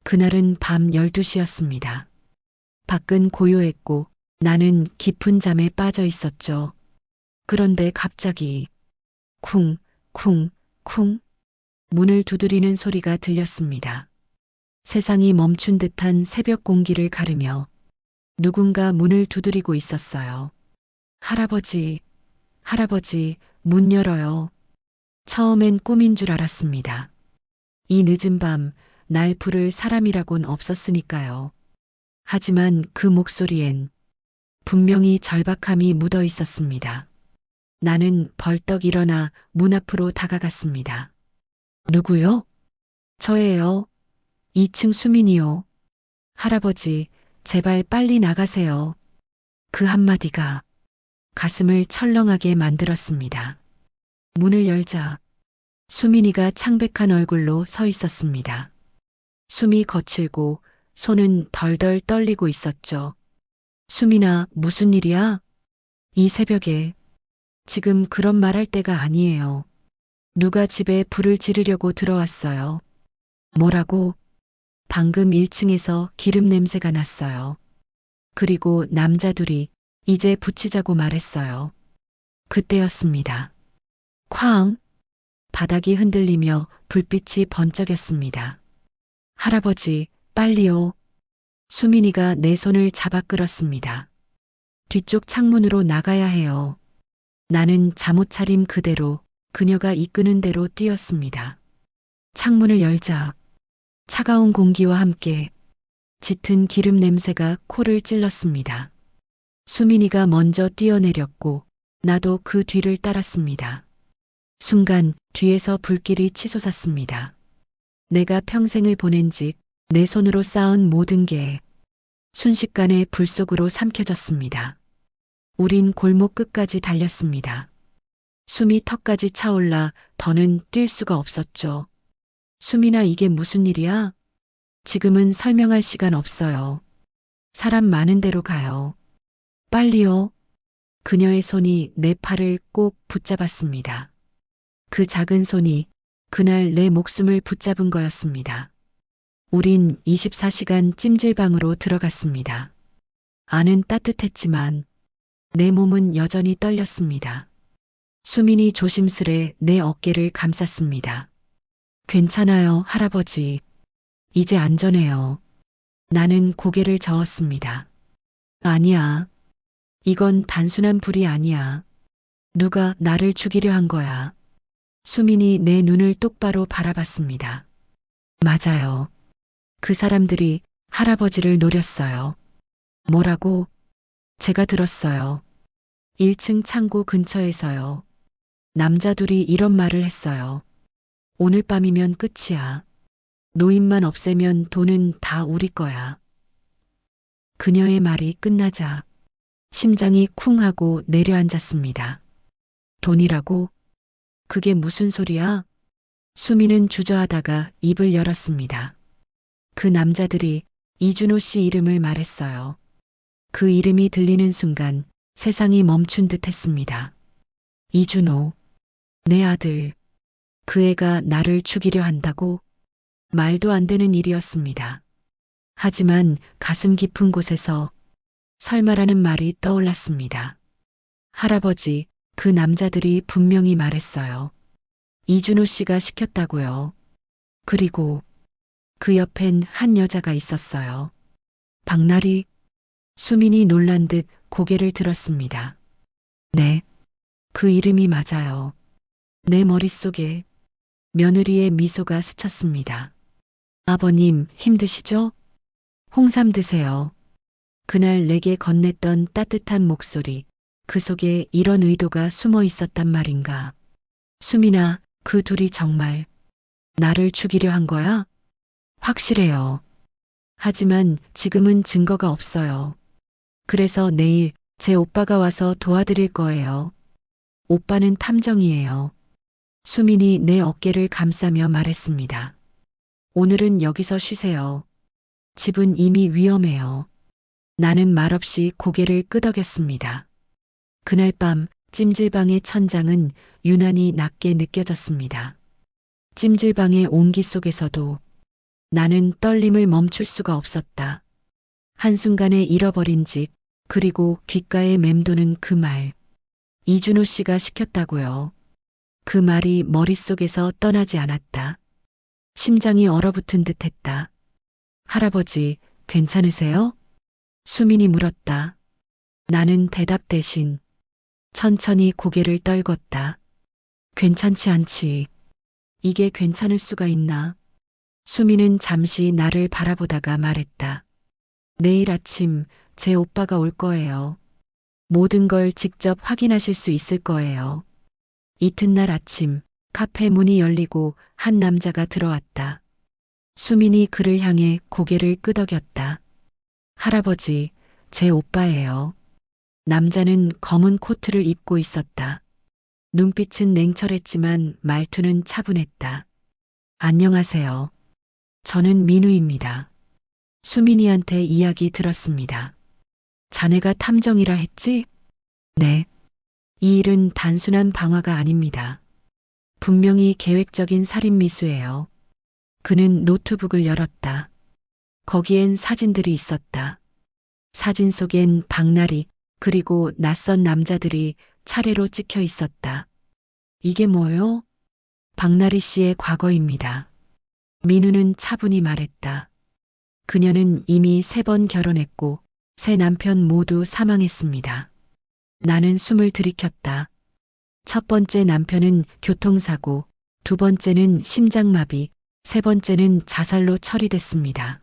그날은 밤 12시였습니다. 밖은 고요했고 나는 깊은 잠에 빠져 있었죠. 그런데 갑자기 쿵, 쿵, 쿵 문을 두드리는 소리가 들렸습니다. 세상이 멈춘 듯한 새벽 공기를 가르며 누군가 문을 두드리고 있었어요. 할아버지, 할아버지, 문 열어요. 처음엔 꿈인 줄 알았습니다. 이 늦은 밤 날 부를 사람이라곤 없었으니까요. 하지만 그 목소리엔 분명히 절박함이 묻어 있었습니다. 나는 벌떡 일어나 문 앞으로 다가갔습니다. 누구요? 저예요. 2층 수민이요. 할아버지, 제발 빨리 나가세요. 그 한마디가 가슴을 철렁하게 만들었습니다. 문을 열자 수민이가 창백한 얼굴로 서 있었습니다. 숨이 거칠고 손은 덜덜 떨리고 있었죠. 수민아, 무슨 일이야? 이 새벽에. 지금 그런 말 할 때가 아니에요. 누가 집에 불을 지르려고 들어왔어요. 뭐라고? 방금 1층에서 기름 냄새가 났어요. 그리고 남자 둘이 이제 붙이자고 말했어요. 그때였습니다. 쾅! 바닥이 흔들리며 불빛이 번쩍였습니다. 할아버지, 빨리요. 수민이가 내 손을 잡아 끌었습니다. 뒤쪽 창문으로 나가야 해요. 나는 잠옷 차림 그대로 그녀가 이끄는 대로 뛰었습니다. 창문을 열자 차가운 공기와 함께 짙은 기름 냄새가 코를 찔렀습니다. 수민이가 먼저 뛰어내렸고 나도 그 뒤를 따랐습니다. 순간 뒤에서 불길이 치솟았습니다. 내가 평생을 보낸 집, 내 손으로 쌓은 모든 게 순식간에 불 속으로 삼켜졌습니다. 우린 골목 끝까지 달렸습니다. 숨이 턱까지 차올라 더는 뛸 수가 없었죠. 수민아, 이게 무슨 일이야? 지금은 설명할 시간 없어요. 사람 많은 데로 가요. 빨리요. 그녀의 손이 내 팔을 꼭 붙잡았습니다. 그 작은 손이 그날 내 목숨을 붙잡은 거였습니다. 우린 24시간 찜질방으로 들어갔습니다. 안은 따뜻했지만 내 몸은 여전히 떨렸습니다. 수민이 조심스레 내 어깨를 감쌌습니다. 괜찮아요, 할아버지. 이제 안전해요. 나는 고개를 저었습니다. 아니야. 이건 단순한 불이 아니야. 누가 나를 죽이려 한 거야. 수민이 내 눈을 똑바로 바라봤습니다. 맞아요. 그 사람들이 할아버지를 노렸어요. 뭐라고? 제가 들었어요. 1층 창고 근처에서요. 남자 둘이 이런 말을 했어요. 오늘 밤이면 끝이야. 노인만 없애면 돈은 다 우리 거야. 그녀의 말이 끝나자 심장이 쿵 하고 내려앉았습니다. 돈이라고? 그게 무슨 소리야? 수미는 주저하다가 입을 열었습니다. 그 남자들이 이준호 씨 이름을 말했어요. 그 이름이 들리는 순간 세상이 멈춘 듯 했습니다. 이준호, 내 아들. 그 애가 나를 죽이려 한다고? 말도 안 되는 일이었습니다. 하지만 가슴 깊은 곳에서 설마라는 말이 떠올랐습니다. 할아버지, 그 남자들이 분명히 말했어요. 이준호 씨가 시켰다고요. 그리고 그 옆엔 한 여자가 있었어요. 박나리. 수민이 놀란 듯 고개를 들었습니다. 네, 그 이름이 맞아요. 내 머릿속에 며느리의 미소가 스쳤습니다. 아버님, 힘드시죠? 홍삼 드세요. 그날 내게 건넸던 따뜻한 목소리, 그 속에 이런 의도가 숨어 있었단 말인가. 수민아, 그 둘이 정말 나를 죽이려 한 거야? 확실해요. 하지만 지금은 증거가 없어요. 그래서 내일 제 오빠가 와서 도와드릴 거예요. 오빠는 탐정이에요. 수민이 내 어깨를 감싸며 말했습니다. 오늘은 여기서 쉬세요. 집은 이미 위험해요. 나는 말없이 고개를 끄덕였습니다. 그날 밤 찜질방의 천장은 유난히 낮게 느껴졌습니다. 찜질방의 온기 속에서도 나는 떨림을 멈출 수가 없었다. 한순간에 잃어버린 집, 그리고 귓가에 맴도는 그 말. 이준호 씨가 시켰다고요. 그 말이 머릿속에서 떠나지 않았다. 심장이 얼어붙은 듯 했다. 할아버지, 괜찮으세요? 수민이 물었다. 나는 대답 대신 천천히 고개를 떨궜다. 괜찮지 않지. 이게 괜찮을 수가 있나? 수민은 잠시 나를 바라보다가 말했다. 내일 아침 제 오빠가 올 거예요. 모든 걸 직접 확인하실 수 있을 거예요. 이튿날 아침 카페 문이 열리고 한 남자가 들어왔다. 수민이 그를 향해 고개를 끄덕였다. 할아버지, 제 오빠예요. 남자는 검은 코트를 입고 있었다. 눈빛은 냉철했지만 말투는 차분했다. 안녕하세요. 저는 민우입니다. 수민이한테 이야기 들었습니다. 자네가 탐정이라 했지? 네. 이 일은 단순한 방화가 아닙니다. 분명히 계획적인 살인 미수예요. 그는 노트북을 열었다. 거기엔 사진들이 있었다. 사진 속엔 박나리, 그리고 낯선 남자들이 차례로 찍혀 있었다. 이게 뭐요? 박나리 씨의 과거입니다. 민우는 차분히 말했다. 그녀는 이미 3번 결혼했고 새 남편 모두 사망했습니다. 나는 숨을 들이켰다. 첫 번째 남편은 교통사고, 두 번째는 심장마비, 세 번째는 자살로 처리됐습니다.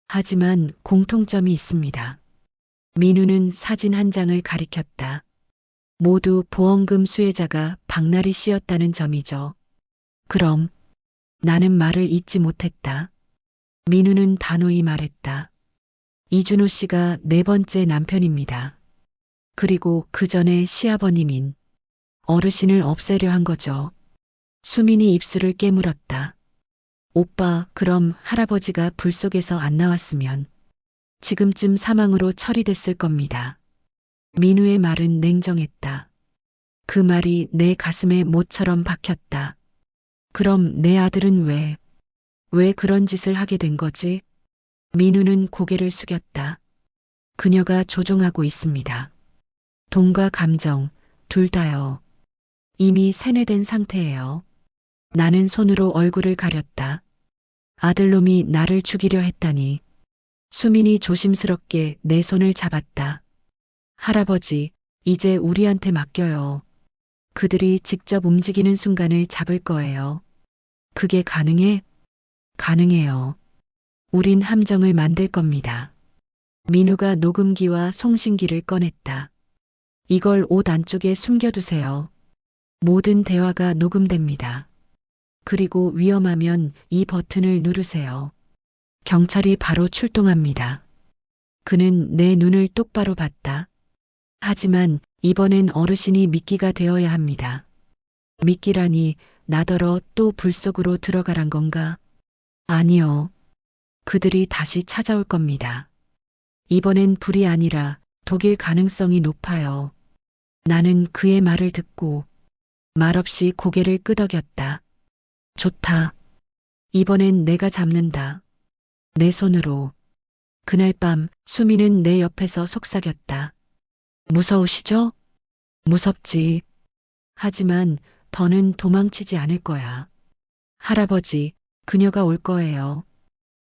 하지만 공통점이 있습니다. 민우는 사진 한 장을 가리켰다. 모두 보험금 수혜자가 박나리 씨였다는 점이죠. 그럼 나는 말을 잇지 못했다. 민우는 단호히 말했다. 이준호 씨가 4번째 남편입니다. 그리고 그 전에 시아버님인 어르신을 없애려 한 거죠. 수민이 입술을 깨물었다. 오빠, 그럼 할아버지가 불 속에서 안 나왔으면 지금쯤 사망으로 처리됐을 겁니다. 민우의 말은 냉정했다. 그 말이 내 가슴에 못처럼 박혔다. 그럼 내 아들은 왜 그런 짓을 하게 된 거지? 민우는 고개를 숙였다. 그녀가 조종하고 있습니다. 돈과 감정, 둘 다요. 이미 세뇌된 상태예요. 나는 손으로 얼굴을 가렸다. 아들놈이 나를 죽이려 했다니. 수민이 조심스럽게 내 손을 잡았다. 할아버지, 이제 우리한테 맡겨요. 그들이 직접 움직이는 순간을 잡을 거예요. 그게 가능해? 가능해요. 우린 함정을 만들 겁니다. 민우가 녹음기와 송신기를 꺼냈다. 이걸 옷 안쪽에 숨겨두세요. 모든 대화가 녹음됩니다. 그리고 위험하면 이 버튼을 누르세요. 경찰이 바로 출동합니다. 그는 내 눈을 똑바로 봤다. 하지만 이번엔 어르신이 미끼가 되어야 합니다. 미끼라니 나더러 또 불 속으로 들어가란 건가? 아니요. 그들이 다시 찾아올 겁니다. 이번엔 불이 아니라 독일 가능성이 높아요. 나는 그의 말을 듣고 말없이 고개를 끄덕였다. 좋다. 이번엔 내가 잡는다. 내 손으로. 그날 밤 수미는 내 옆에서 속삭였다. 무서우시죠? 무섭지. 하지만 더는 도망치지 않을 거야. 할아버지, 그녀가 올 거예요.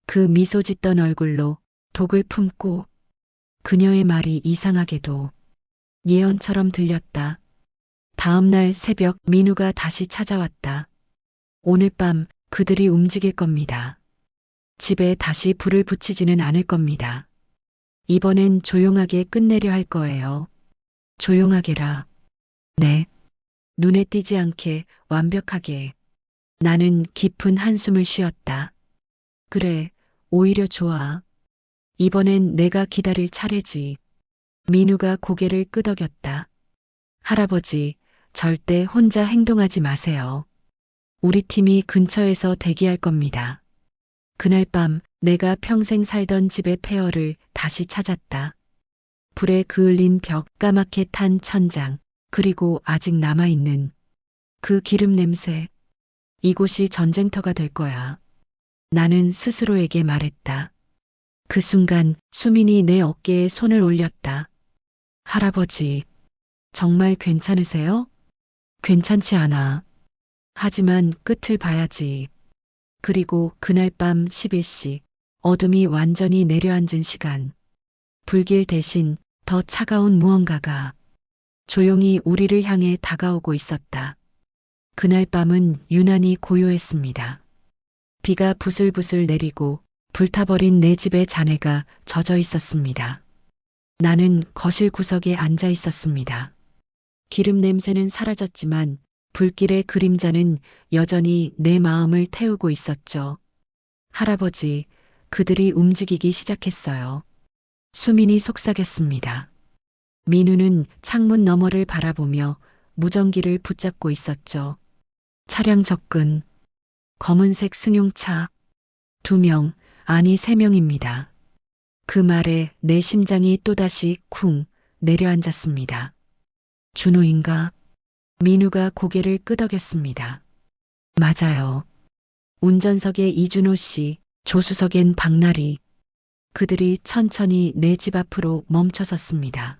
그 미소 짓던 얼굴로 독을 품고 그녀의 말이 이상하게도 예언처럼 들렸다. 다음 날 새벽 민우가 다시 찾아왔다. 오늘 밤 그들이 움직일 겁니다. 집에 다시 불을 붙이지는 않을 겁니다. 이번엔 조용하게 끝내려 할 거예요. 조용하게라. 네. 눈에 띄지 않게 완벽하게. 나는 깊은 한숨을 쉬었다. 그래, 오히려 좋아. 이번엔 내가 기다릴 차례지. 민우가 고개를 끄덕였다. 할아버지, 절대 혼자 행동하지 마세요. 우리 팀이 근처에서 대기할 겁니다. 그날 밤 내가 평생 살던 집의 폐허를 다시 찾았다. 불에 그을린 벽, 까맣게 탄 천장, 그리고 아직 남아있는 그 기름 냄새. 이곳이 전쟁터가 될 거야. 나는 스스로에게 말했다. 그 순간 수민이 내 어깨에 손을 올렸다. 할아버지, 정말 괜찮으세요? 괜찮지 않아. 하지만 끝을 봐야지. 그리고 그날 밤 11시, 어둠이 완전히 내려앉은 시간. 불길 대신 더 차가운 무언가가 조용히 우리를 향해 다가오고 있었다. 그날 밤은 유난히 고요했습니다. 비가 부슬부슬 내리고 불타버린 내 집의 잔해가 젖어 있었습니다. 나는 거실 구석에 앉아 있었습니다. 기름 냄새는 사라졌지만 불길의 그림자는 여전히 내 마음을 태우고 있었죠. 할아버지, 그들이 움직이기 시작했어요. 수민이 속삭였습니다. 민우는 창문 너머를 바라보며 무전기를 붙잡고 있었죠. 차량 접근. 검은색 승용차. 2명, 아니 3명입니다. 그 말에 내 심장이 또다시 쿵 내려앉았습니다. 준호인가? 민우가 고개를 끄덕였습니다. 맞아요. 운전석에 이준호 씨, 조수석엔 박나리. 그들이 천천히 내 집 앞으로 멈춰섰습니다.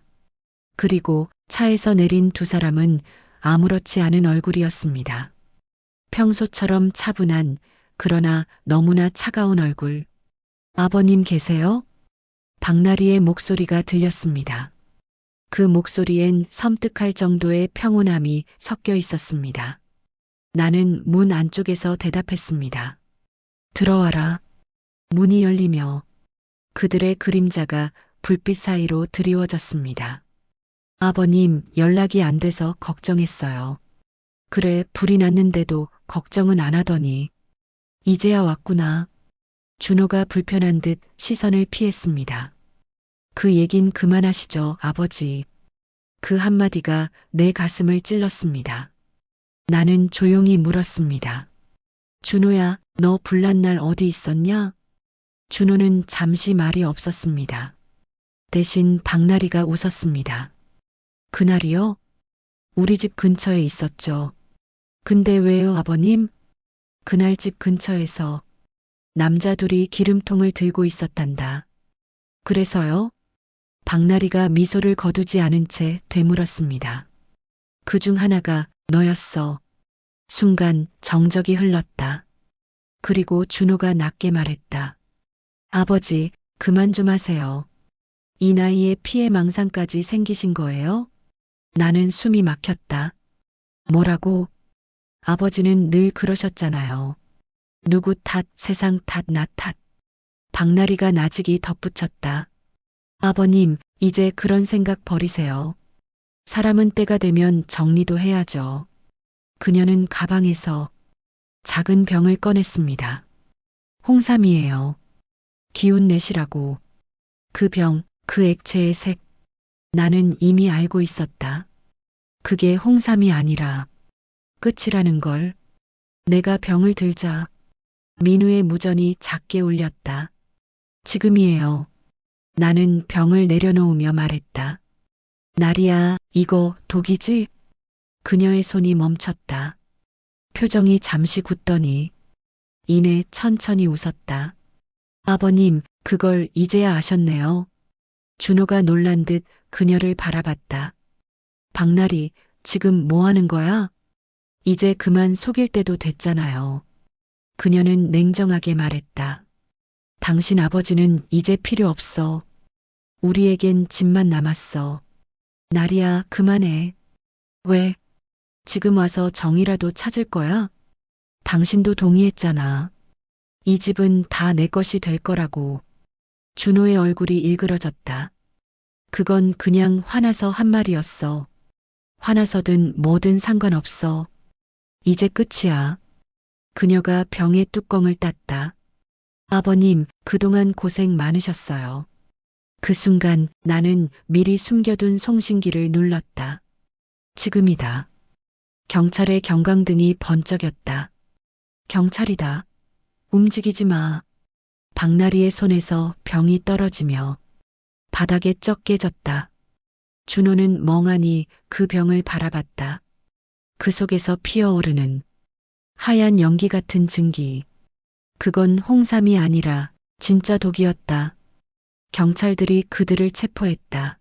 그리고 차에서 내린 2사람은 아무렇지 않은 얼굴이었습니다. 평소처럼 차분한, 그러나 너무나 차가운 얼굴. 아버님 계세요? 박나리의 목소리가 들렸습니다. 그 목소리엔 섬뜩할 정도의 평온함이 섞여 있었습니다. 나는 문 안쪽에서 대답했습니다. 들어와라. 문이 열리며 그들의 그림자가 불빛 사이로 드리워졌습니다. 아버님, 연락이 안 돼서 걱정했어요. 그래, 불이 났는데도 걱정은 안 하더니. 이제야 왔구나. 준호가 불편한 듯 시선을 피했습니다. 그 얘긴 그만하시죠, 아버지. 그 한마디가 내 가슴을 찔렀습니다. 나는 조용히 물었습니다. 준호야, 너 불난 날 어디 있었냐? 준호는 잠시 말이 없었습니다. 대신 박나리가 웃었습니다. 그날이요? 우리 집 근처에 있었죠. 근데 왜요, 아버님? 그날 집 근처에서 남자 둘이 기름통을 들고 있었단다. 그래서요? 박나리가 미소를 거두지 않은 채 되물었습니다. 그중 하나가 너였어. 순간 정적이 흘렀다. 그리고 준호가 낮게 말했다. 아버지, 그만 좀 하세요. 이 나이에 피해망상까지 생기신 거예요? 나는 숨이 막혔다. 뭐라고? 아버지는 늘 그러셨잖아요. 누구 탓, 세상 탓, 나 탓. 박나리가 나직이 덧붙였다. 아버님, 이제 그런 생각 버리세요. 사람은 때가 되면 정리도 해야죠. 그녀는 가방에서 작은 병을 꺼냈습니다. 홍삼이에요. 기운 내시라고. 그 병, 그 액체의 색. 나는 이미 알고 있었다. 그게 홍삼이 아니라 끝이라는 걸. 내가 병을 들자 민우의 무전이 작게 울렸다. 지금이에요. 나는 병을 내려놓으며 말했다. 나리야, 이거 독이지? 그녀의 손이 멈췄다. 표정이 잠시 굳더니 이내 천천히 웃었다. 아버님, 그걸 이제야 아셨네요. 준호가 놀란 듯 그녀를 바라봤다. 박나리, 지금 뭐 하는 거야? 이제 그만 속일 때도 됐잖아요. 그녀는 냉정하게 말했다. 당신 아버지는 이제 필요 없어. 우리에겐 집만 남았어. 나리야, 그만해. 왜? 지금 와서 정이라도 찾을 거야? 당신도 동의했잖아. 이 집은 다 내 것이 될 거라고. 준호의 얼굴이 일그러졌다. 그건 그냥 화나서 한 말이었어. 화나서든 뭐든 상관없어. 이제 끝이야. 그녀가 병의 뚜껑을 땄다. 아버님, 그동안 고생 많으셨어요. 그 순간 나는 미리 숨겨둔 송신기를 눌렀다. 지금이다. 경찰의 경광등이 번쩍였다. 경찰이다. 움직이지 마. 박나리의 손에서 병이 떨어지며 바닥에 쩍 깨졌다. 준호는 멍하니 그 병을 바라봤다. 그 속에서 피어오르는 하얀 연기 같은 증기. 그건 홍삼이 아니라 진짜 독이었다. 경찰들이 그들을 체포했다.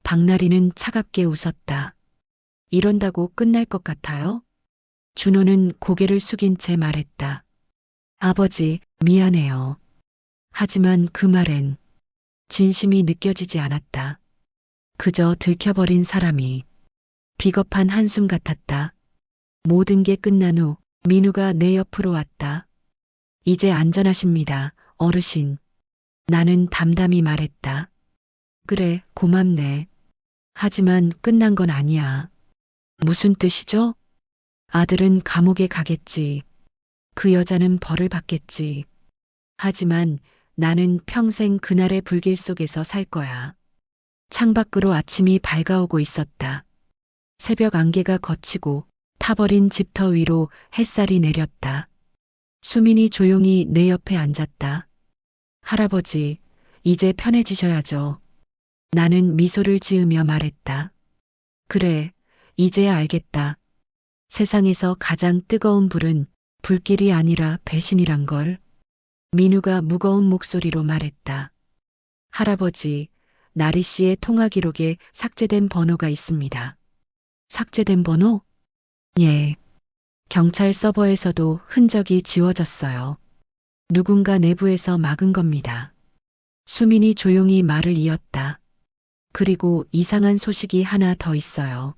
박나리는 차갑게 웃었다. 이런다고 끝날 것 같아요? 준호는 고개를 숙인 채 말했다. 아버지, 미안해요. 하지만 그 말엔 진심이 느껴지지 않았다. 그저 들켜버린 사람이 비겁한 한숨 같았다. 모든 게 끝난 후 민우가 내 옆으로 왔다. 이제 안전하십니다, 어르신. 나는 담담히 말했다. 그래, 고맙네. 하지만 끝난 건 아니야. 무슨 뜻이죠? 아들은 감옥에 가겠지. 그 여자는 벌을 받겠지. 하지만 나는 평생 그날의 불길 속에서 살 거야. 창밖으로 아침이 밝아오고 있었다. 새벽 안개가 걷히고 타버린 집터 위로 햇살이 내렸다. 수민이 조용히 내 옆에 앉았다. 할아버지, 이제 편해지셔야죠. 나는 미소를 지으며 말했다. 그래, 이제야 알겠다. 세상에서 가장 뜨거운 불은 불길이 아니라 배신이란 걸. 민우가 무거운 목소리로 말했다. 할아버지, 나리 씨의 통화 기록에 삭제된 번호가 있습니다. 삭제된 번호? 예. 경찰 서버에서도 흔적이 지워졌어요. 누군가 내부에서 막은 겁니다. 수민이 조용히 말을 이었다. 그리고 이상한 소식이 하나 더 있어요.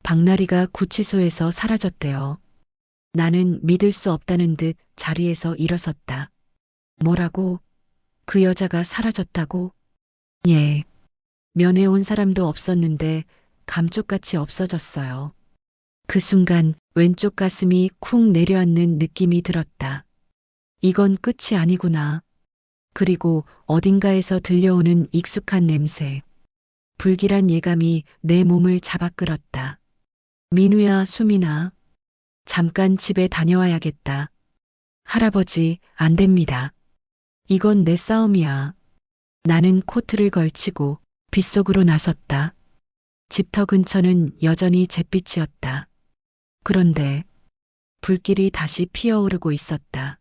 박나리가 구치소에서 사라졌대요. 나는 믿을 수 없다는 듯 자리에서 일어섰다. 뭐라고? 그 여자가 사라졌다고? 예. 면회 온 사람도 없었는데 감쪽같이 없어졌어요. 그 순간 왼쪽 가슴이 쿵 내려앉는 느낌이 들었다. 이건 끝이 아니구나. 그리고 어딘가에서 들려오는 익숙한 냄새. 불길한 예감이 내 몸을 잡아 끌었다. 민우야, 수민아. 잠깐 집에 다녀와야겠다. 할아버지, 안 됩니다. 이건 내 싸움이야. 나는 코트를 걸치고 빗속으로 나섰다. 집터 근처는 여전히 잿빛이었다. 그런데 불길이 다시 피어오르고 있었다.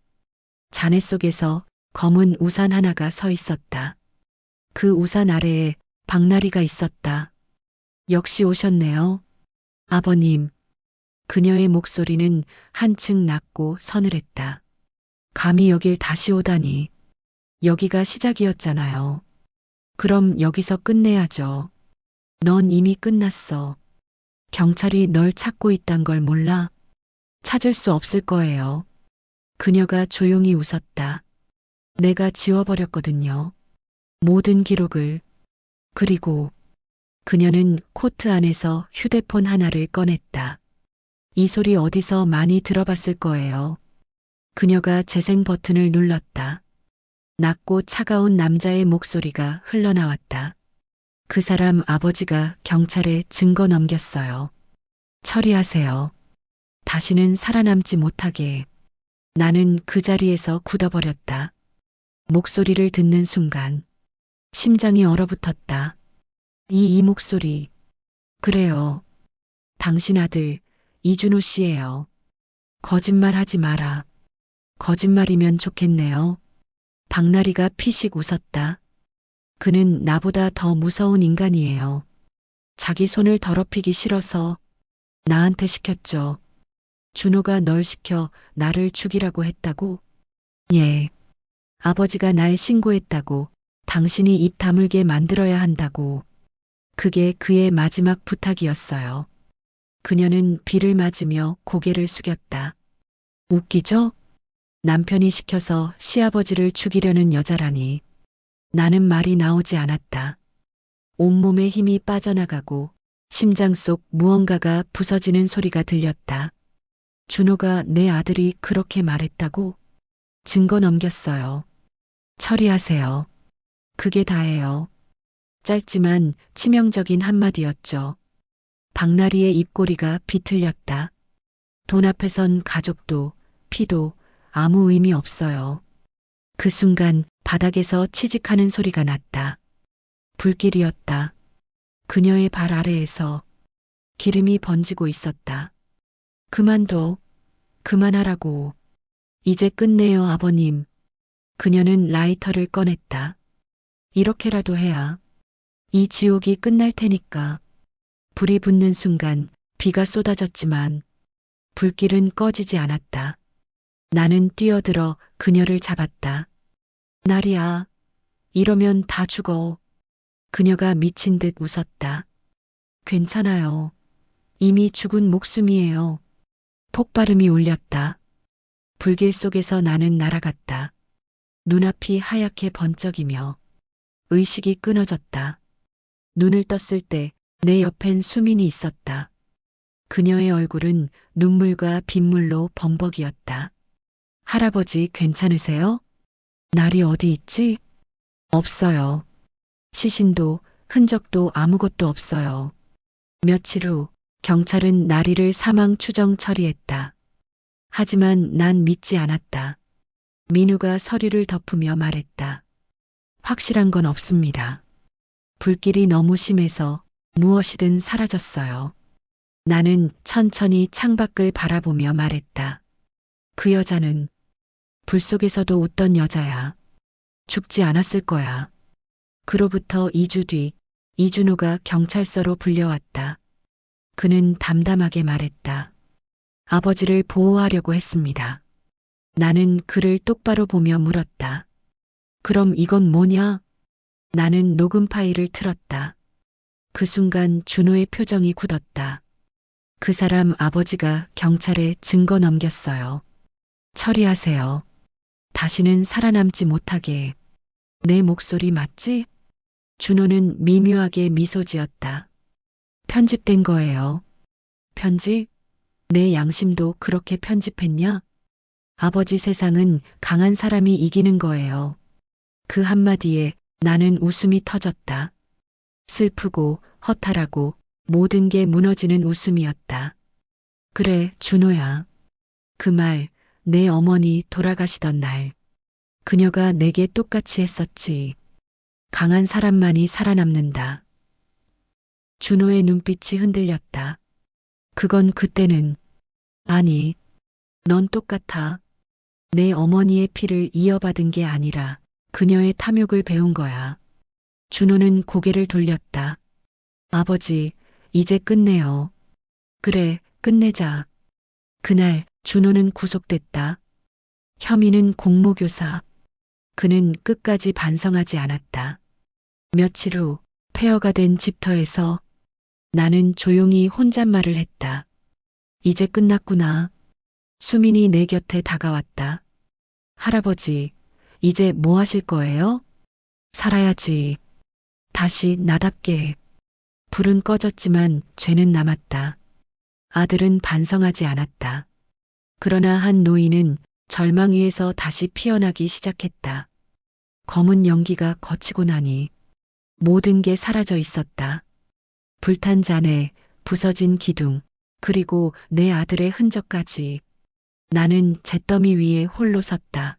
잔해 속에서 검은 우산 하나가 서 있었다. 그 우산 아래에 박나리가 있었다. 역시 오셨네요. 아버님. 그녀의 목소리는 한층 낮고 서늘했다. 감히 여길 다시 오다니. 여기가 시작이었잖아요. 그럼 여기서 끝내야죠. 넌 이미 끝났어. 경찰이 널 찾고 있단 걸 몰라? 찾을 수 없을 거예요. 그녀가 조용히 웃었다. 내가 지워버렸거든요. 모든 기록을. 그리고 그녀는 코트 안에서 휴대폰 하나를 꺼냈다. 이 소리 어디서 많이 들어봤을 거예요. 그녀가 재생 버튼을 눌렀다. 낮고 차가운 남자의 목소리가 흘러나왔다. 그 사람 아버지가 경찰에 증거 넘겼어요. 처리하세요. 다시는 살아남지 못하게. 나는 그 자리에서 굳어버렸다. 목소리를 듣는 순간 심장이 얼어붙었다. 이 목소리. 그래요. 당신 아들 이준호 씨예요. 거짓말하지 마라. 거짓말이면 좋겠네요. 박나리가 피식 웃었다. 그는 나보다 더 무서운 인간이에요. 자기 손을 더럽히기 싫어서 나한테 시켰죠. 준호가 널 시켜 나를 죽이라고 했다고? 예. 아버지가 날 신고했다고. 당신이 입 다물게 만들어야 한다고. 그게 그의 마지막 부탁이었어요. 그녀는 비를 맞으며 고개를 숙였다. 웃기죠? 남편이 시켜서 시아버지를 죽이려는 여자라니. 나는 말이 나오지 않았다. 온몸에 힘이 빠져나가고 심장 속 무언가가 부서지는 소리가 들렸다. 준호가 내 아들이 그렇게 말했다고? 증거 넘겼어요. 처리하세요. 그게 다예요. 짧지만 치명적인 한마디였죠. 박나리의 입꼬리가 비틀렸다. 돈 앞에선 가족도 피도 아무 의미 없어요. 그 순간 바닥에서 치직하는 소리가 났다. 불길이었다. 그녀의 발 아래에서 기름이 번지고 있었다. 그만둬. 그만하라고. 이제 끝내요, 아버님. 그녀는 라이터를 꺼냈다. 이렇게라도 해야 이 지옥이 끝날 테니까. 불이 붙는 순간 비가 쏟아졌지만 불길은 꺼지지 않았다. 나는 뛰어들어 그녀를 잡았다. 나리야, 이러면 다 죽어. 그녀가 미친 듯 웃었다. 괜찮아요. 이미 죽은 목숨이에요. 폭발음이 울렸다. 불길 속에서 나는 날아갔다. 눈앞이 하얗게 번쩍이며 의식이 끊어졌다. 눈을 떴을 때 내 옆엔 수민이 있었다. 그녀의 얼굴은 눈물과 빗물로 범벅이었다. 할아버지 괜찮으세요? 날이 어디 있지? 없어요. 시신도 흔적도 아무것도 없어요. 며칠 후 경찰은 나리를 사망 추정 처리했다. 하지만 난 믿지 않았다. 민우가 서류를 덮으며 말했다. 확실한 건 없습니다. 불길이 너무 심해서 무엇이든 사라졌어요. 나는 천천히 창밖을 바라보며 말했다. 그 여자는 불 속에서도 웃던 여자야. 죽지 않았을 거야. 그로부터 2주 뒤 이준호가 경찰서로 불려왔다. 그는 담담하게 말했다. 아버지를 보호하려고 했습니다. 나는 그를 똑바로 보며 물었다. 그럼 이건 뭐냐? 나는 녹음 파일을 틀었다. 그 순간 준호의 표정이 굳었다. 그 사람 아버지가 경찰에 증거 넘겼어요. 처리하세요. 다시는 살아남지 못하게. 내 목소리 맞지? 준호는 미묘하게 미소 지었다. 편집된 거예요. 편집? 내 양심도 그렇게 편집했냐? 아버지 세상은 강한 사람이 이기는 거예요. 그 한마디에 나는 웃음이 터졌다. 슬프고 허탈하고 모든 게 무너지는 웃음이었다. 그래, 준호야. 그 말, 내 어머니 돌아가시던 날. 그녀가 내게 똑같이 했었지. 강한 사람만이 살아남는다. 준호의 눈빛이 흔들렸다. 그건 그때는. 아니, 넌 똑같아. 내 어머니의 피를 이어받은 게 아니라 그녀의 탐욕을 배운 거야. 준호는 고개를 돌렸다. 아버지, 이제 끝내요. 그래, 끝내자. 그날 준호는 구속됐다. 혐의는 공모교사. 그는 끝까지 반성하지 않았다. 며칠 후 폐허가 된 집터에서 나는 조용히 혼잣말을 했다. 이제 끝났구나. 수민이 내 곁에 다가왔다. 할아버지, 이제 뭐 하실 거예요? 살아야지. 다시 나답게. 불은 꺼졌지만 죄는 남았다. 아들은 반성하지 않았다. 그러나 한 노인은 절망 위에서 다시 피어나기 시작했다. 검은 연기가 거치고 나니 모든 게 사라져 있었다. 불탄 잔해, 부서진 기둥, 그리고 내 아들의 흔적까지. 나는 잿더미 위에 홀로 섰다.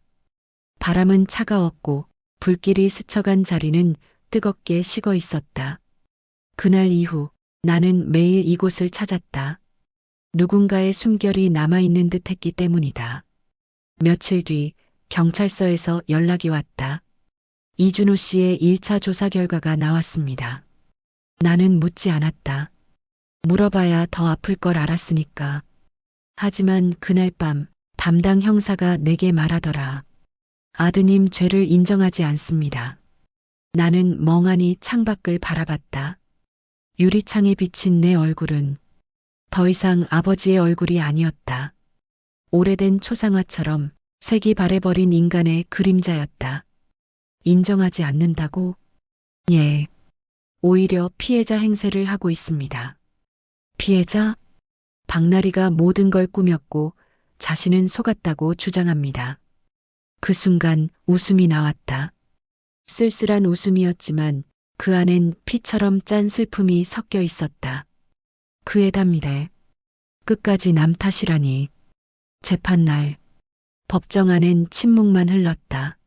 바람은 차가웠고 불길이 스쳐간 자리는 뜨겁게 식어 있었다. 그날 이후 나는 매일 이곳을 찾았다. 누군가의 숨결이 남아있는 듯 했기 때문이다. 며칠 뒤 경찰서에서 연락이 왔다. 이준호 씨의 1차 조사 결과가 나왔습니다. 나는 묻지 않았다. 물어봐야 더 아플 걸 알았으니까. 하지만 그날 밤 담당 형사가 내게 말하더라. 아드님 죄를 인정하지 않습니다. 나는 멍하니 창밖을 바라봤다. 유리창에 비친 내 얼굴은 더 이상 아버지의 얼굴이 아니었다. 오래된 초상화처럼 색이 바래버린 인간의 그림자였다. 인정하지 않는다고? 예. 오히려 피해자 행세를 하고 있습니다. 피해자? 박나리가 모든 걸 꾸몄고 자신은 속았다고 주장합니다. 그 순간 웃음이 나왔다. 쓸쓸한 웃음이었지만 그 안엔 피처럼 짠 슬픔이 섞여 있었다. 그 애답니다. 끝까지 남 탓이라니. 재판날 법정 안엔 침묵만 흘렀다.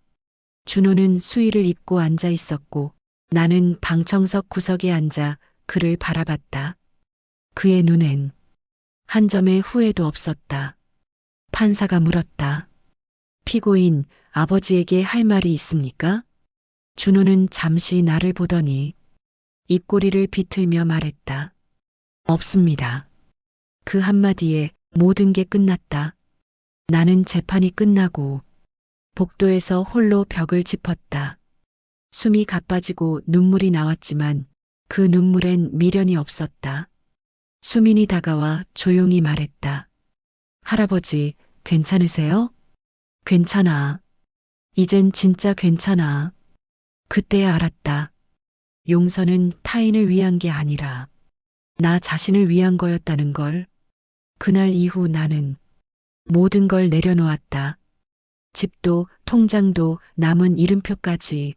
준호는 수의를 입고 앉아 있었고 나는 방청석 구석에 앉아 그를 바라봤다. 그의 눈엔 한 점의 후회도 없었다. 판사가 물었다. 피고인 아버지에게 할 말이 있습니까? 준호는 잠시 나를 보더니 입꼬리를 비틀며 말했다. 없습니다. 그 한마디에 모든 게 끝났다. 나는 재판이 끝나고 복도에서 홀로 벽을 짚었다. 숨이 가빠지고 눈물이 나왔지만 그 눈물엔 미련이 없었다. 수민이 다가와 조용히 말했다. 할아버지, 괜찮으세요? 괜찮아. 이젠 진짜 괜찮아. 그때야 알았다. 용서는 타인을 위한 게 아니라 나 자신을 위한 거였다는 걸. 그날 이후 나는 모든 걸 내려놓았다. 집도 통장도 남은 이름표까지